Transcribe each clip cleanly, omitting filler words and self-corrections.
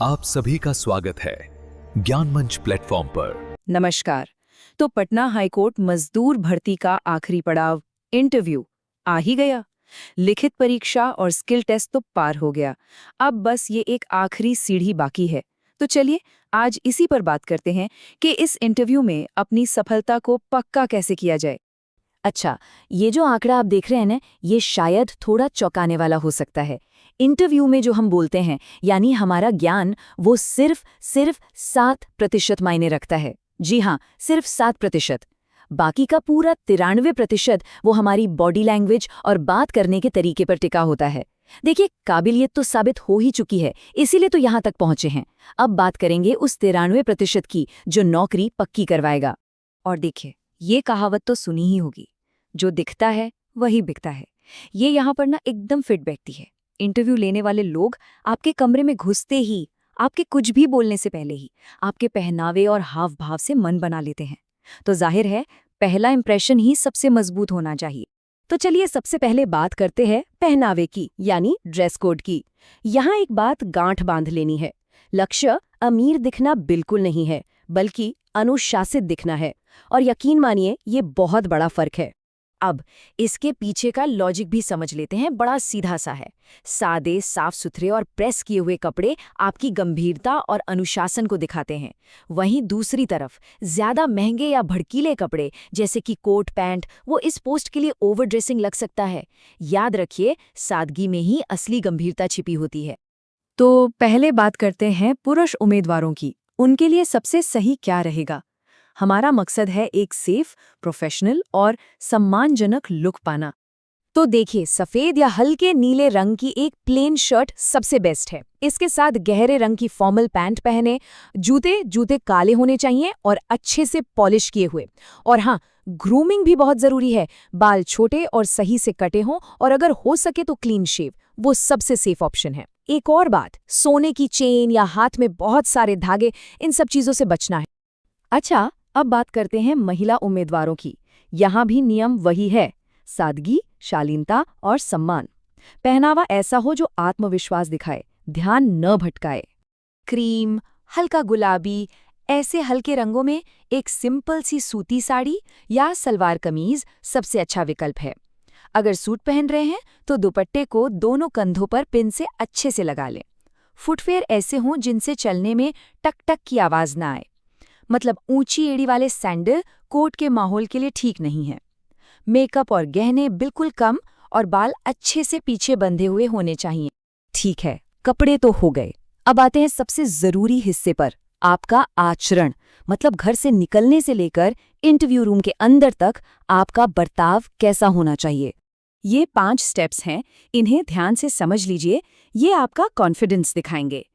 आप सभी का स्वागत है ज्ञान मंच प्लेटफॉर्म पर। नमस्कार। तो पटना हाईकोर्ट मजदूर भर्ती का आखिरी पड़ाव इंटरव्यू आ ही गया। लिखित परीक्षा और स्किल टेस्ट तो पार हो गया। अब बस ये एक आखिरी सीढ़ी बाकी है। तो चलिए आज इसी पर बात करते हैं कि इस इंटरव्यू में अपनी सफलता को पक्का कैसे किया जाए। अच्छा, ये जो आंकड़ा आप देख रहे हैं ना, ये शायद थोड़ा चौंकाने वाला हो सकता है। इंटरव्यू में जो हम बोलते हैं, यानी हमारा ज्ञान, वो सिर्फ 7% मायने रखता है। जी हाँ, सिर्फ 7%। बाकी का पूरा 93% वो हमारी बॉडी लैंग्वेज और बात करने के तरीके पर टिका होता है। देखिए, काबिलियत तो साबित हो ही चुकी है, इसीलिए तो यहाँ तक पहुंचे हैं। अब बात करेंगे उस 93% की, जो नौकरी पक्की करवाएगा। और देखिए, ये कहावत तो सुनी ही होगी, जो दिखता है वही बिकता है। ये यहाँ पर ना एकदम फिट बैठती है। इंटरव्यू लेने वाले लोग आपके कमरे में घुसते ही, आपके कुछ भी बोलने से पहले ही, आपके पहनावे और हाव भाव से मन बना लेते हैं। तो जाहिर है, पहला इंप्रेशन ही सबसे मजबूत होना चाहिए। तो चलिए सबसे पहले बात करते हैं पहनावे की, यानी ड्रेस कोड की। यहाँ एक बात गांठ बांध लेनी है। लक्ष्य अमीर दिखना बिल्कुल नहीं है, बल्कि अनुशासित दिखना है। और यकीन मानिए, ये बहुत बड़ा फर्क है। अब इसके पीछे का लॉजिक भी समझ लेते हैं। बड़ा सीधा सा है। सादे, साफ सुथरे और प्रेस किए हुए कपड़े आपकी गंभीरता और अनुशासन को दिखाते हैं। वहीं दूसरी तरफ ज्यादा महंगे या भड़कीले कपड़े, जैसे कि कोट पैंट, वो इस पोस्ट के लिए ओवर ड्रेसिंग लग सकता है। याद रखिए, सादगी में ही असली गंभीरता छिपी होती है। तो पहले बात करते हैं पुरुष उम्मीदवारों की। उनके लिए सबसे सही क्या रहेगा? हमारा मकसद है एक सेफ, प्रोफेशनल और सम्मानजनक लुक पाना। तो देखिए, सफेद या हल्के नीले रंग की एक प्लेन शर्ट सबसे बेस्ट है। इसके साथ गहरे रंग की फॉर्मल पैंट पहने। जूते काले होने चाहिए और अच्छे से पॉलिश किए हुए। और हाँ, ग्रूमिंग भी बहुत जरूरी है। बाल छोटे और सही से कटे हों, और अगर हो सके तो क्लीन शेव, वो सबसे सेफ ऑप्शन है। एक और बात, सोने की चेन या हाथ में बहुत सारे धागे, इन सब चीजों से बचना है। अच्छा, अब बात करते हैं महिला उम्मीदवारों की। यहाँ भी नियम वही है, सादगी, शालीनता और सम्मान। पहनावा ऐसा हो जो आत्मविश्वास दिखाए, ध्यान न भटकाए। क्रीम, हल्का गुलाबी, ऐसे हल्के रंगों में एक सिंपल सी सूती साड़ी या सलवार कमीज सबसे अच्छा विकल्प है। अगर सूट पहन रहे हैं तो दुपट्टे को दोनों कंधों पर पिन से अच्छे से लगा लें। फुटवेयर ऐसे हों जिनसे चलने में टक टक की आवाज ना आए। मतलब ऊंची एड़ी वाले सैंडल कोट के माहौल के लिए ठीक नहीं है। मेकअप और गहने बिल्कुल कम, और बाल अच्छे से पीछे बंधे हुए होने चाहिए। ठीक है, कपड़े तो हो गए। अब आते हैं सबसे जरूरी हिस्से पर, आपका आचरण। मतलब घर से निकलने से लेकर इंटरव्यू रूम के अंदर तक आपका बर्ताव कैसा होना चाहिए। ये 5 स्टेप्स हैं, इन्हें ध्यान से समझ लीजिए। ये आपका कॉन्फिडेंस दिखाएंगे।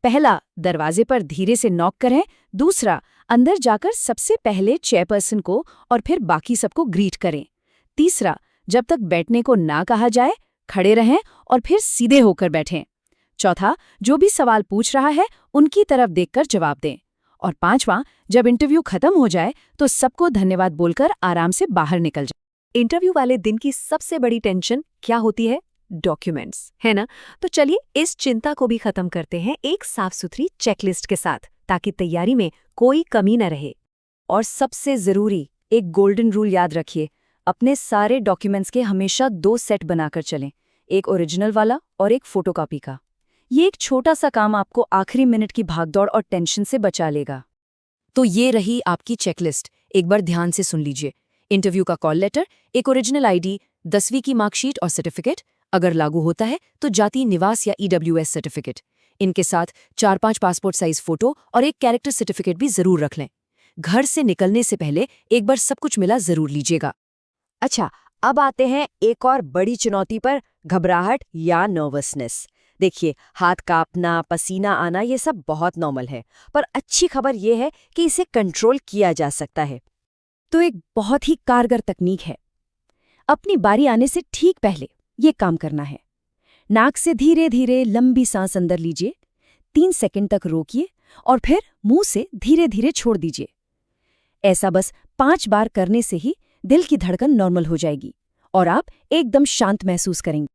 पहला, दरवाजे पर धीरे से नॉक करें। दूसरा, अंदर जाकर सबसे पहले चेयरपर्सन को और फिर बाकी सबको ग्रीट करें। तीसरा, जब तक बैठने को ना कहा जाए खड़े रहें और फिर सीधे होकर बैठें। चौथा, जो भी सवाल पूछ रहा है उनकी तरफ देखकर जवाब दें। और पांचवां, जब इंटरव्यू खत्म हो जाए तो सबको धन्यवाद बोलकर आराम से बाहर निकल जाए। इंटरव्यू वाले दिन की सबसे बड़ी टेंशन क्या होती है? डॉक्यूमेंट्स, है ना? तो चलिए इस चिंता को भी खत्म करते हैं एक साफ सुथरी चेकलिस्ट के साथ, ताकि तैयारी में कोई कमी न रहे। और सबसे जरूरी, एक गोल्डन रूल याद रखिए, अपने सारे डॉक्यूमेंट्स के हमेशा 2 सेट बनाकर चलें, एक ओरिजिनल वाला और एक फोटोकॉपी का। ये एक छोटा सा काम आपको आखिरी मिनट की भागदौड़ और टेंशन से बचा लेगा। तो ये रही आपकी चेकलिस्ट। एक बार ध्यान से सुन लीजिए। इंटरव्यू का कॉल लेटर, एक ओरिजिनल आईडी, 10वीं की मार्कशीट और सर्टिफिकेट, अगर लागू होता है तो जाति निवास या EWS सर्टिफिकेट। इनके साथ 4-5 पासपोर्ट साइज फोटो और एक कैरेक्टर सर्टिफिकेट भी जरूर रख लें। घर से निकलने से पहले एक बार सब कुछ मिला जरूर लीजिएगा। अच्छा, अब आते हैं एक और बड़ी चुनौती पर, घबराहट या नर्वसनेस। देखिए, हाथ कांपना, पसीना आना, ये सब बहुत नॉर्मल है। पर अच्छी खबर ये है कि इसे कंट्रोल किया जा सकता है। तो एक बहुत ही कारगर तकनीक है। अपनी बारी आने से ठीक पहले ये काम करना है। नाक से धीरे धीरे लंबी सांस अंदर लीजिए, 3 सेकंड तक रोकिए और फिर मुंह से धीरे धीरे छोड़ दीजिए। ऐसा बस 5 बार करने से ही दिल की धड़कन नॉर्मल हो जाएगी और आप एकदम शांत महसूस करेंगे।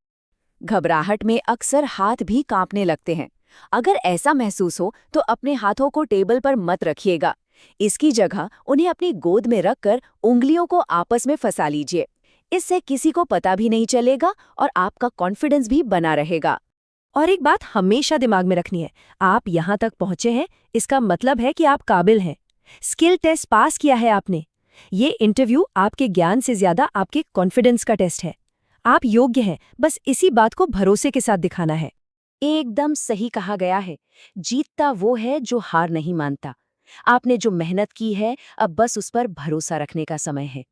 घबराहट में अक्सर हाथ भी कांपने लगते हैं, अगर ऐसा महसूस हो तो अपने हाथों को टेबल पर मत रखिएगा। इसकी जगह उन्हें अपनी गोद में रखकर उंगलियों को आपस में फंसा लीजिए। इससे किसी को पता भी नहीं चलेगा और आपका कॉन्फिडेंस भी बना रहेगा। और एक बात हमेशा दिमाग में रखनी है, आप यहाँ तक पहुँचे हैं, इसका मतलब है कि आप काबिल हैं। स्किल टेस्ट पास किया है आपने। ये इंटरव्यू आपके ज्ञान से ज्यादा आपके कॉन्फिडेंस का टेस्ट है। आप योग्य हैं, बस इसी बात को भरोसे के साथ दिखाना है। एकदम सही कहा गया है। जीतता वो है जो हार नहीं मानता। आपने जो मेहनत की है, अब बस उस पर भरोसा रखने का समय है।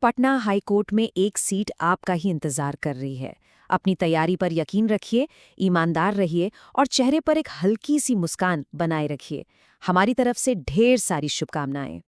पटना हाईकोर्ट में एक सीट आपका ही इंतजार कर रही है। अपनी तैयारी पर यकीन रखिए, ईमानदार रहिए और चेहरे पर एक हल्की सी मुस्कान बनाए रखिए। हमारी तरफ से ढेर सारी शुभकामनाएं।